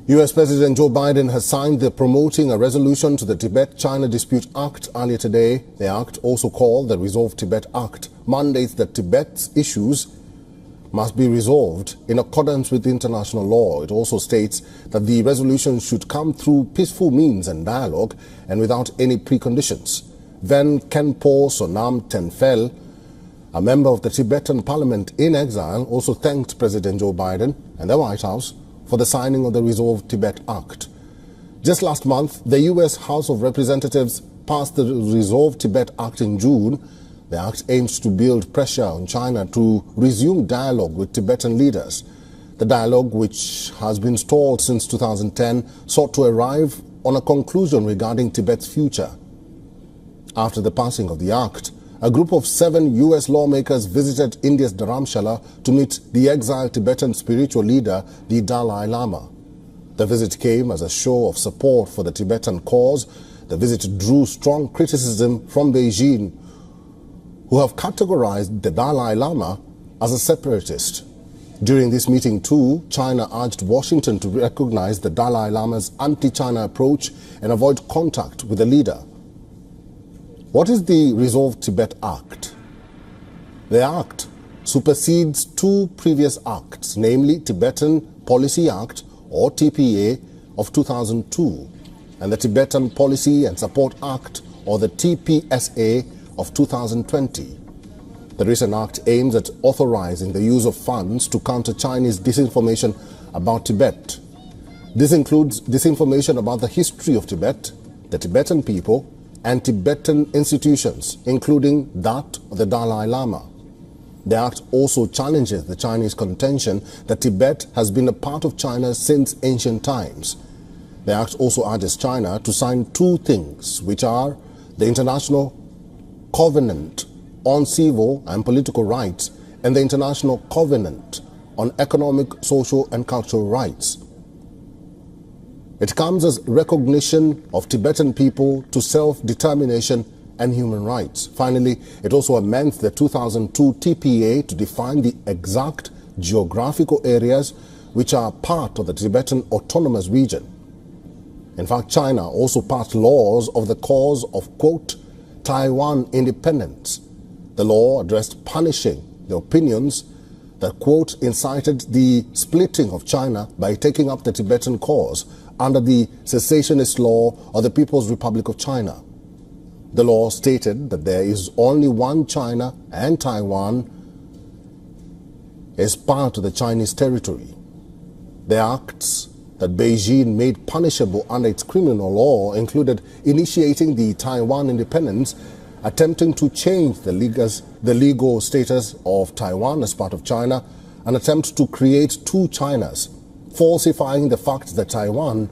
US President Joe Biden has signed the promoting a resolution to the Tibet China Dispute Act earlier today. The act, also called the Resolve Tibet Act, mandates that Tibet's issues must be resolved in accordance with international law. It also states that the resolution should come through peaceful means and dialogue and without any preconditions. Ven Khenpo Sonam Tenfel, a member of the Tibetan parliament in exile, also thanked President Joe Biden and the White House for the signing of the Resolve Tibet Act. Just last month, the U.S. House of Representatives passed the Resolve Tibet Act in June. The act aims to build pressure on China to resume dialogue with Tibetan leaders. The dialogue, which has been stalled since 2010, sought to arrive on a conclusion regarding Tibet's future. After the passing of the act, a group of 7 U.S. lawmakers visited India's Dharamshala to meet the exiled Tibetan spiritual leader, the Dalai Lama. The visit came as a show of support for the Tibetan cause. The visit drew strong criticism from Beijing, who have categorized the Dalai Lama as a separatist. During this meeting too, China urged Washington to recognize the Dalai Lama's anti-China approach and avoid contact with the leader. What is the Resolve Tibet Act? The Act supersedes 2 previous acts, namely Tibetan Policy Act or TPA of 2002 and the Tibetan Policy and Support Act or the TPSA of 2020. The recent act aims at authorizing the use of funds to counter Chinese disinformation about Tibet. This includes disinformation about the history of Tibet, the Tibetan people, and Tibetan institutions, including that of the Dalai Lama. The act also challenges the Chinese contention that Tibet has been a part of China since ancient times. The act also urges China to sign 2 things, which are the International Covenant on Civil and Political Rights and the International Covenant on Economic, Social and Cultural Rights. It comes as recognition of Tibetan people to self-determination and human rights. Finally, it also amends the 2002 TPA to define the exact geographical areas which are part of the Tibetan Autonomous Region. In fact, China also passed laws of the cause of, quote, Taiwan independence. The law addressed punishing the opinions that, quote, incited the splitting of China by taking up the Tibetan cause under the cessationist law of the People's Republic of China. The law stated that there is only one China and Taiwan is part of the Chinese territory. The acts that Beijing made punishable under its criminal law included initiating the Taiwan independence, attempting to change the legal status of Taiwan as part of China, an attempt to create 2 Chinas, falsifying the fact that Taiwan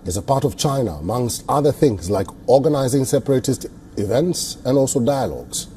is a part of China, amongst other things like organizing separatist events and also dialogues.